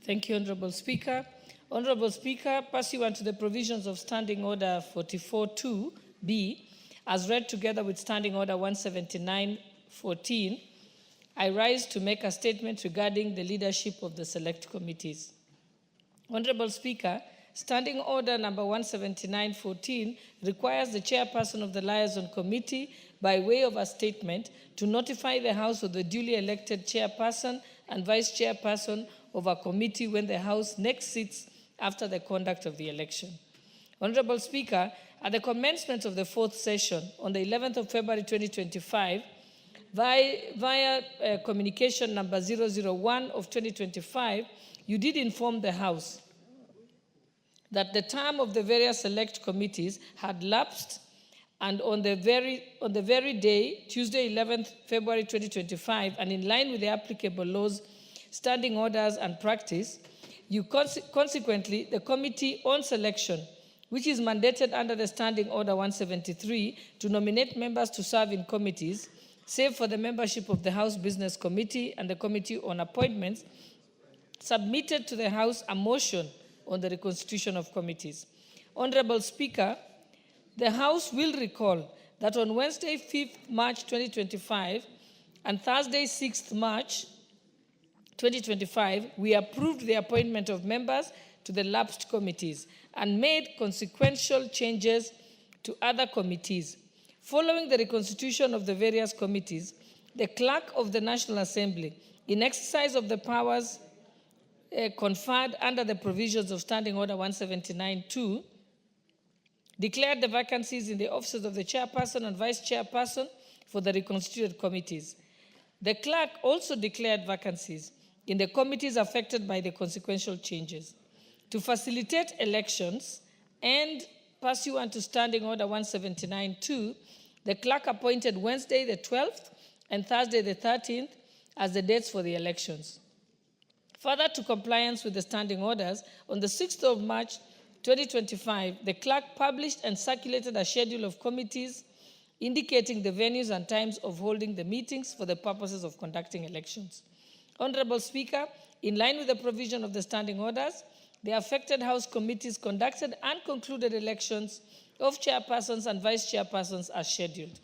Thank you, Honorable Speaker. Honorable Speaker, pursuant to the provisions of Standing Order 44.2b, as read together with Standing Order 179.14, I rise to make a statement regarding the leadership of the select committees. Honorable Speaker, Standing Order number 179.14 requires the chairperson of the Liaison Committee, by way of a statement, to notify the House of the duly elected chairperson and vice chairperson of a committee when the House next sits after the conduct of the election. Honorable Speaker, at the commencement of the fourth session on the 11th of February 2025, via communication number 001 of 2025, you did inform the House that the term of the various select committees had lapsed, and on the very day, Tuesday 11th February 2025, and in line with the applicable laws, standing orders and practice, consequently, the Committee on Selection, which is mandated under the Standing Order 173 to nominate members to serve in committees, save for the membership of the House Business Committee and the Committee on Appointments, submitted to the House a motion on the reconstitution of committees. Honorable Speaker, the House will recall that on Wednesday, 5th March 2025 and Thursday, 6th March 2025, we approved the appointment of members to the lapsed committees and made consequential changes to other committees. Following the reconstitution of the various committees, the Clerk of the National Assembly, in exercise of the powers conferred under the provisions of Standing Order 179.2, declared the vacancies in the offices of the chairperson and vice chairperson for the reconstituted committees. The clerk also declared vacancies in the committees affected by the consequential changes. To facilitate elections and pursuant to Standing Order 179.2, the clerk appointed Wednesday the 12th and Thursday the 13th as the dates for the elections. Further to compliance with the standing orders, on the 6th of March 2025, the clerk published and circulated a schedule of committees indicating the venues and times of holding the meetings for the purposes of conducting elections. Honorable Speaker, in line with the provision of the standing orders, the affected House committees conducted and concluded elections of chairpersons and vice chairpersons as scheduled.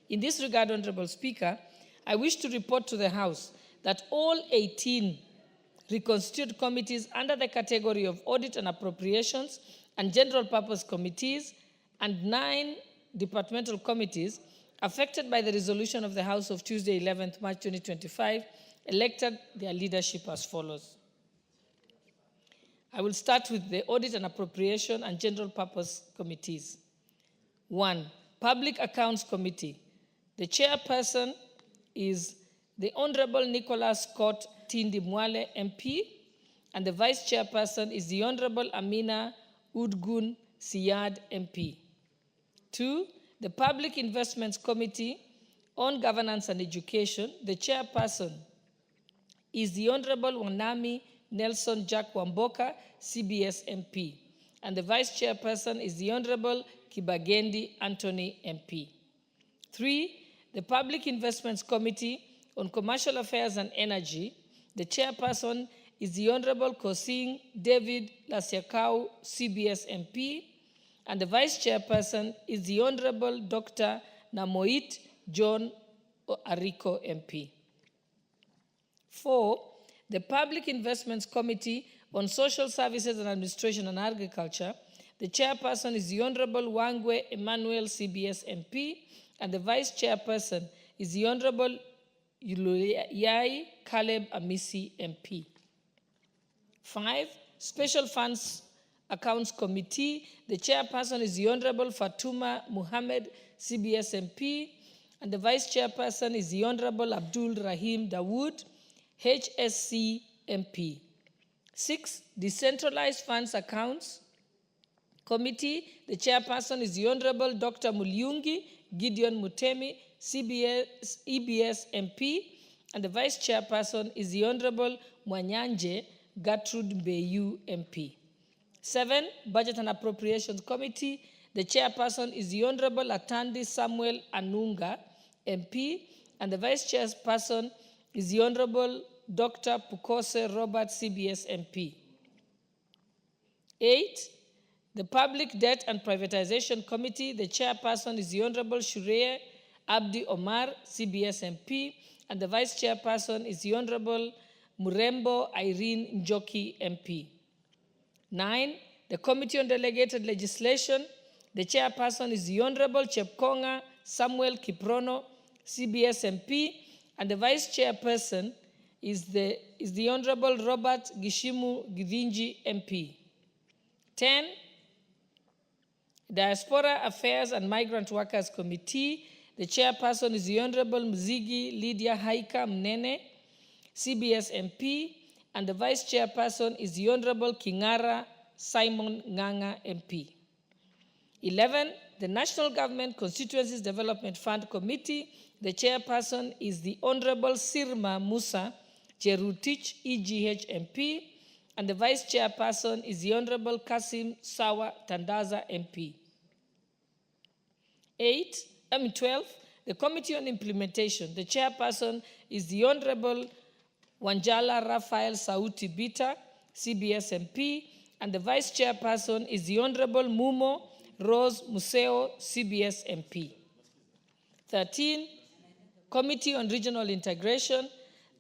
In this regard, Honorable Speaker, I wish to report to the House that all 18 reconstituted committees under the category of Audit and Appropriations and General Purpose Committees and 9 departmental committees affected by the resolution of the House of Tuesday, 11th March 2025, elected their leadership as follows. I will start with the Audit and Appropriation and General Purpose Committees. 1. Public Accounts Committee. The chairperson is the Honorable Nicholas Scott Tindi Mwale, MP, and the vice chairperson is the Honorable Amina Udgun Siyad, MP. 2. The Public Investments Committee on Governance and Education. The chairperson is the Honorable Wanami Nelson Jack Wamboka, CBS MP, and the vice chairperson is the Honorable Kibagendi Anthony, MP. 3. The Public Investments Committee on Commercial Affairs and Energy. The chairperson is the Honorable Kosing David Lasiakau, CBS MP, and the vice chairperson is the Honorable Dr. Namoit John Ariko, MP. 4. The Public Investments Committee on Social Services and Administration and Agriculture. The chairperson is the Honorable Wangwe Emmanuel, CBS MP, and the vice chairperson is the Honorable Yai Caleb Amisi, MP. 5. Special Funds Accounts Committee. The chairperson is the Honorable Fatuma Muhammad, CBS MP, and the vice chairperson is the Honorable Abdul Rahim Dawood, HSC MP. 6. Decentralized Funds Accounts Committee. The chairperson is the Honorable Dr. Mulyungi Gideon Mutemi, EBS MP, and the vice chairperson is the Honorable Mwanyanje Gertrude Mbeyu, MP. 7. Budget and Appropriations Committee. The chairperson is the Honorable Atandi Samuel Anunga, MP, and the vice chairperson is the Honorable Dr. Pukose Robert, CBS MP. 8, the Public Debt and Privatization Committee, the chairperson is the Honorable Shureye Abdi Omar, CBS MP, and the vice chairperson is the Honorable Murembo Irene Njoki, MP. 9, the Committee on Delegated Legislation, the chairperson is the Honorable Chepkonga Samuel Kiprono, CBS MP, and the vice chairperson is the Honorable Robert Gishimu Githinji, MP. 10, Diaspora Affairs and Migrant Workers Committee, the chairperson is the Honorable Mzigi Lydia Haika Mnene, CBS MP, and the vice chairperson is the Honorable Kingara Simon Nganga, MP. 11, the National Government Constituencies Development Fund Committee, the chairperson is the Honorable Sirma Musa Cherutich, EGH, MP, and the vice chairperson is the Honorable Kasim Sawa Tandaza, MP. 12, the Committee on Implementation, the chairperson is the Honorable Wanjala Raphael Sauti Bita, CBS MP, and the vice chairperson is the Honorable Mumo Rose Museo, CBS MP. 13, Committee on Regional Integration,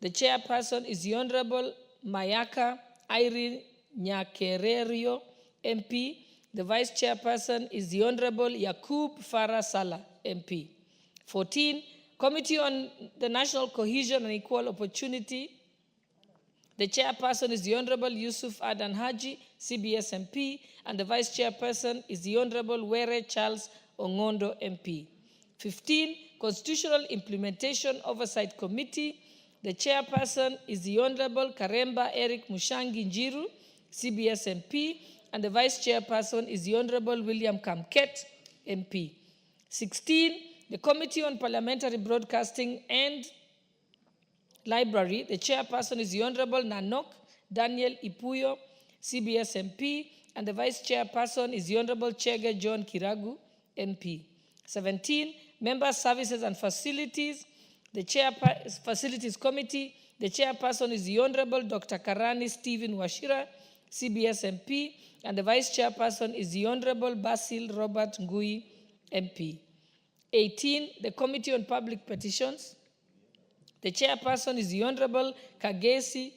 the chairperson is the Honorable Mayaka Irene Nyakererio, MP. The vice chairperson is the Honorable Yakub Farah Salah, MP. 14, Committee on the National Cohesion and Equal Opportunity, the chairperson is the Honorable Yusuf Adan Haji, CBS MP, and the vice chairperson is the Honorable Were Charles Ongondo, MP. 15, Constitutional Implementation Oversight Committee, the chairperson is the Honorable Karemba Eric Mushangi Njiru, CBS MP, and the vice chairperson is the Honorable William Kamket, MP. 16, the Committee on Parliamentary Broadcasting and Library, the chairperson is the Honorable Nanok Daniel Ipuyo, CBS MP, and the vice chairperson is the Honorable Chege John Kiragu, MP. 17, Member Services and Facilities, the Facilities Committee, the chairperson is the Honorable Dr. Karani Stephen Washira, CBS MP, and the vice chairperson is the Honorable Basil Robert Ngui, MP. 18, the Committee on Public Petitions, the chairperson is the Honorable Kagesi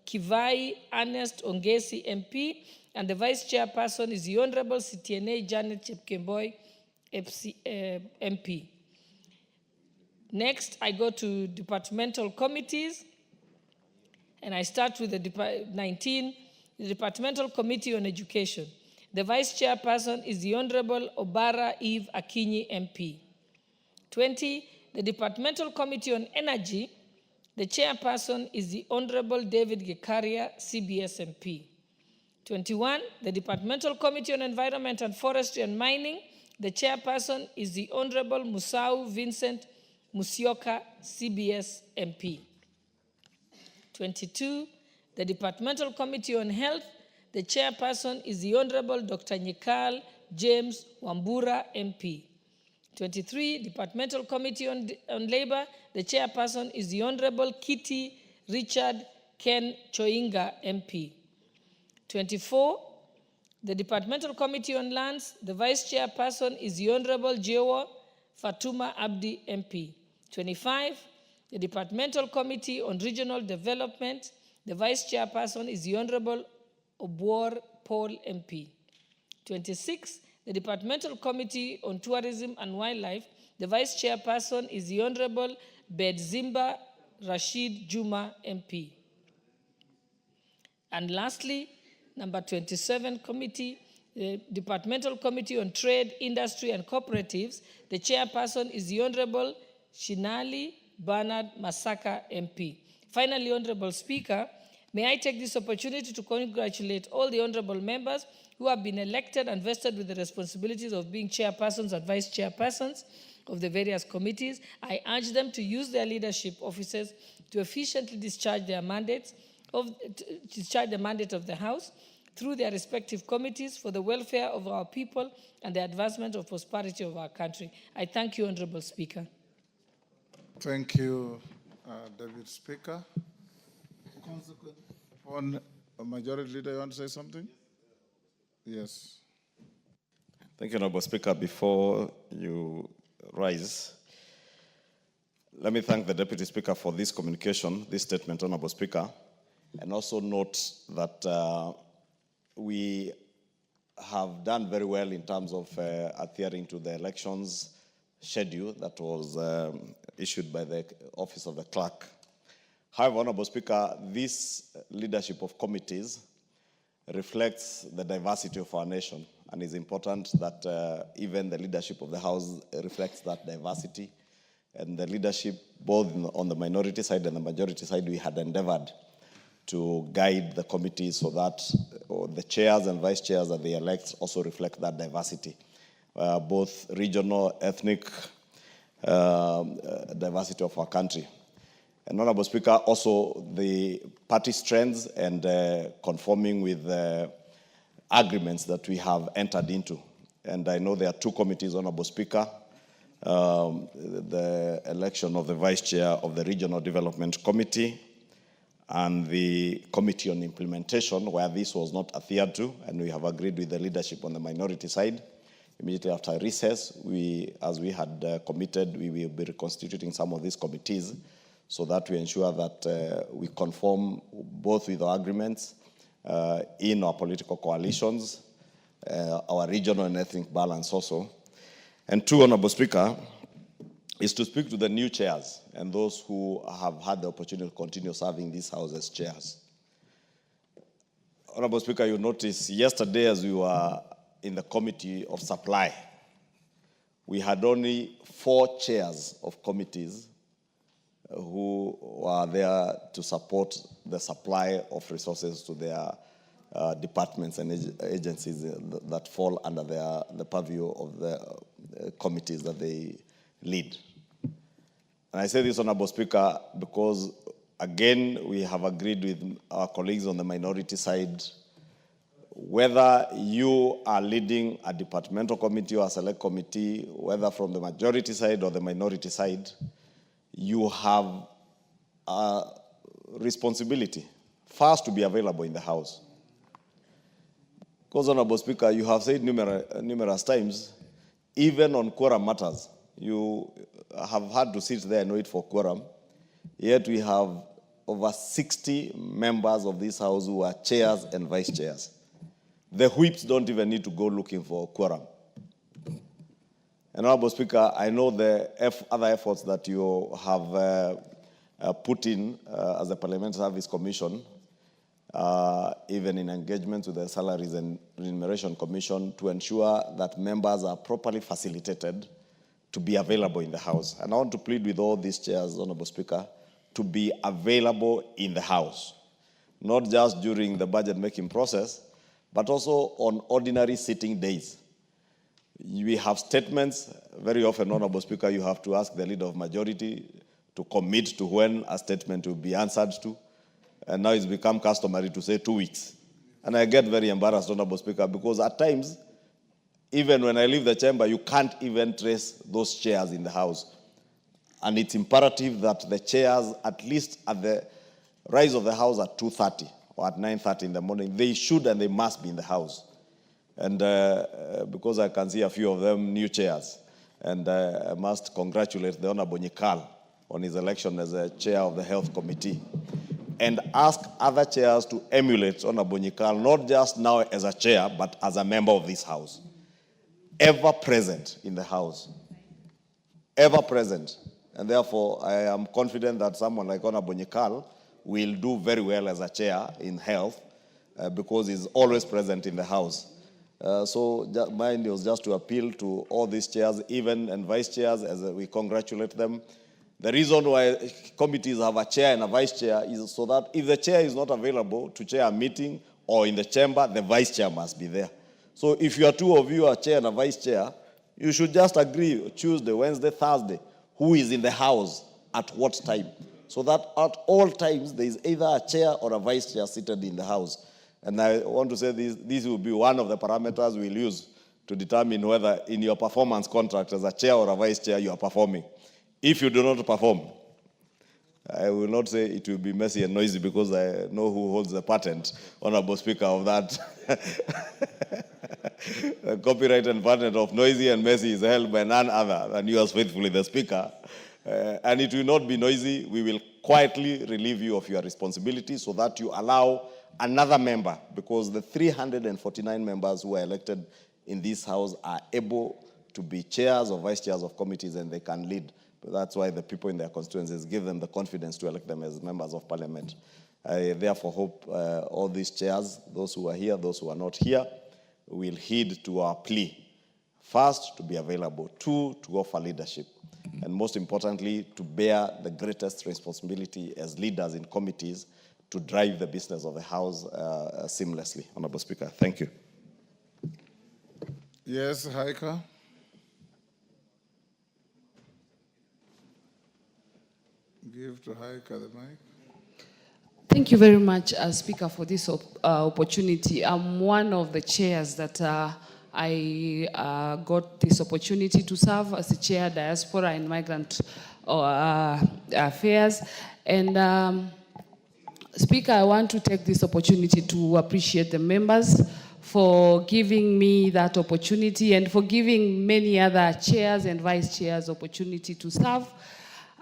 Kivai Ernest Ongesi, MP, and the vice chairperson is the Honorable Sitiene Janet Chepkemboy, MP. Next, I go to departmental committees, and I start with the 19, the Departmental Committee on Education. The vice chairperson is the Honorable Obara Eve Akinyi, MP. 20, the Departmental Committee on Energy, the chairperson is the Honorable David Gekaria, CBS MP. 21, the Departmental Committee on Environment and Forestry and Mining, the chairperson is the Honorable Musau Vincent Musyoka, CBS MP. 22, the Departmental Committee on Health, the chairperson is the Honorable Dr. Nyikal James Wambura, MP. 23, Departmental Committee on Labor, the chairperson is the Honorable Kitty Richard Ken Choinga, MP. 24, the Departmental Committee on Lands, the vice chairperson is the Honorable Jewo Fatuma Abdi, MP. 25, the Departmental Committee on Regional Development, the vice chairperson is the Honorable Obwor Paul, MP. 26, the Departmental Committee on Tourism and Wildlife, the vice chairperson is the Honorable Bedzimba Rashid Juma, MP. And lastly, number 27 committee, the Departmental Committee on Trade, Industry and Cooperatives, the chairperson is the Honorable Shinali Bernard Masaka, MP. Finally, Honorable Speaker, may I take this opportunity to congratulate all the honorable members who have been elected and vested with the responsibilities of being chairpersons and vice chairpersons of the various committees. I urge them to use their leadership offices to efficiently discharge their mandates discharge the mandate of the House through their respective committees for the welfare of our people and the advancement of prosperity of our country. I thank you, Honorable Speaker. Thank you, David Speaker. consequent upon a majority leader, you want to say something? Yes. Thank you, Honorable Speaker. Before you rise, let me thank the Deputy Speaker for this communication, this statement, Honorable Speaker, and also note that we have done very well in terms of adhering to the elections schedule that was issued by the Office of the Clerk. However, Honorable Speaker, this leadership of committees reflects the diversity of our nation, and it's important that even the leadership of the House reflects that diversity. And the leadership, both on the minority side and the majority side, we had endeavored to guide the committee so that the chairs and vice chairs that they elect also reflect that diversity, both regional, ethnic diversity of our country. And Honorable Speaker, also the party strengths and conforming with the agreements that we have entered into. And I know there are two committees, Honorable Speaker, the election of the vice chair of the Regional Development Committee and the Committee on Implementation, where this was not adhered to, and we have agreed with the leadership on the minority side. Immediately after recess, as we had committed, we will be reconstituting some of these committees so that we ensure that we conform both with our agreements in our political coalitions, our regional and ethnic balance also. And two, Honorable Speaker, is to speak to the new chairs and those who have had the opportunity to continue serving this House as chairs. Honorable Speaker, you notice yesterday as we were in the Committee of Supply, we had only 4 chairs of committees who were there to support the supply of resources to their departments and agencies that fall under the purview of the committees that they lead. And I say this, Honorable Speaker, because again, we have agreed with our colleagues on the minority side, whether you are leading a departmental committee or a select committee, whether from the majority side or the minority side, you have a responsibility, first, to be available in the House. Because, Honorable Speaker, you have said numerous times, even on quorum matters, you have had to sit there and wait for quorum. Yet we have over 60 members of this House who are chairs and vice chairs. The whips don't even need to go looking for quorum. And, Honorable Speaker, I know the other efforts that you have put in as the Parliamentary Service Commission, even in engagement with the Salaries and Remuneration Commission, to ensure that members are properly facilitated to be available in the House. And I want to plead with all these chairs, Honorable Speaker, to be available in the House, not just during the budget-making process, but also on ordinary sitting days. We have statements. Very often, Honorable Speaker, you have to ask the leader of majority to commit to when a statement will be answered to. And now it's become customary to say 2 weeks. And I get very embarrassed, Honorable Speaker, because at times, even when I leave the chamber, you can't even trace those chairs in the House. And it's imperative that the chairs, at least at the rise of the House at 2:30 or at 9:30 in the morning, they should and they must be in the House. And because I can see a few of them new chairs, and I must congratulate the Honorable Nyikal on his election as a chair of the Health Committee, and ask other chairs to emulate Honorable Nyikal, not just now as a chair, but as a member of this House. Ever present in the House. Ever present. And therefore, I am confident that someone like Honorable Nyikal will do very well as a chair in health because he's always present in the House. So mine was just to appeal to all these chairs, even and vice chairs, as we congratulate them. The reason why committees have a chair and a vice chair is so that if the chair is not available to chair a meeting or in the chamber, the vice chair must be there. So if you are two of you, a chair and a vice chair, you should just agree Tuesday, Wednesday, Thursday, who is in the House at what time. So that at all times, there is either a chair or a vice chair seated in the House. And I want to say this will be one of the parameters we'll use to determine whether in your performance contract as a chair or a vice chair you are performing. If you do not perform, I will not say it will be messy and noisy because I know who holds the patent, Honorable Speaker, of that. The copyright and patent of noisy and messy is held by none other than yours faithfully, the Speaker. And it will not be noisy. We will quietly relieve you of your responsibility so that you allow another member, because the 349 members who are elected in this House are able to be chairs or vice chairs of committees, and they can lead. That's why the people in their constituencies give them the confidence to elect them as members of parliament. I therefore hope all these chairs, those who are here, those who are not here, will heed to our plea. First, to be available. Two, to offer leadership. And most importantly, to bear the greatest responsibility as leaders in committees to drive the business of the House seamlessly. Honorable Speaker, thank you. Yes, Haika. Give to Haika the mic. Thank you very much, Speaker, for this opportunity. I'm one of the chairs that I got this opportunity to serve as the chair Diaspora and Migrant Affairs. And Speaker, I want to take this opportunity to appreciate the members for giving me that opportunity and for giving many other chairs and vice chairs opportunity to serve.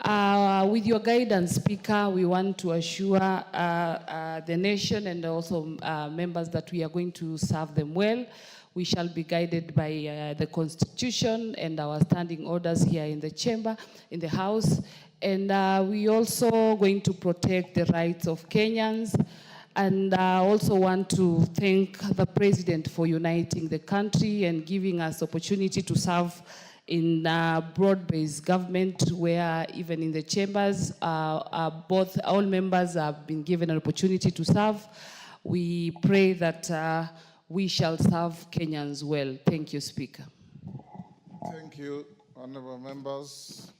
With your guidance, Speaker, we want to assure the nation and also members that we are going to serve them well. We shall be guided by the Constitution and our standing orders here in the chamber, in the House. And we also going to protect the rights of Kenyans. And I also want to thank the President for uniting the country and giving us opportunity to serve in broad-based government, where even in the chambers, all members have been given an opportunity to serve. We pray that we shall serve Kenyans well. Thank you, Speaker. Thank you, honorable members.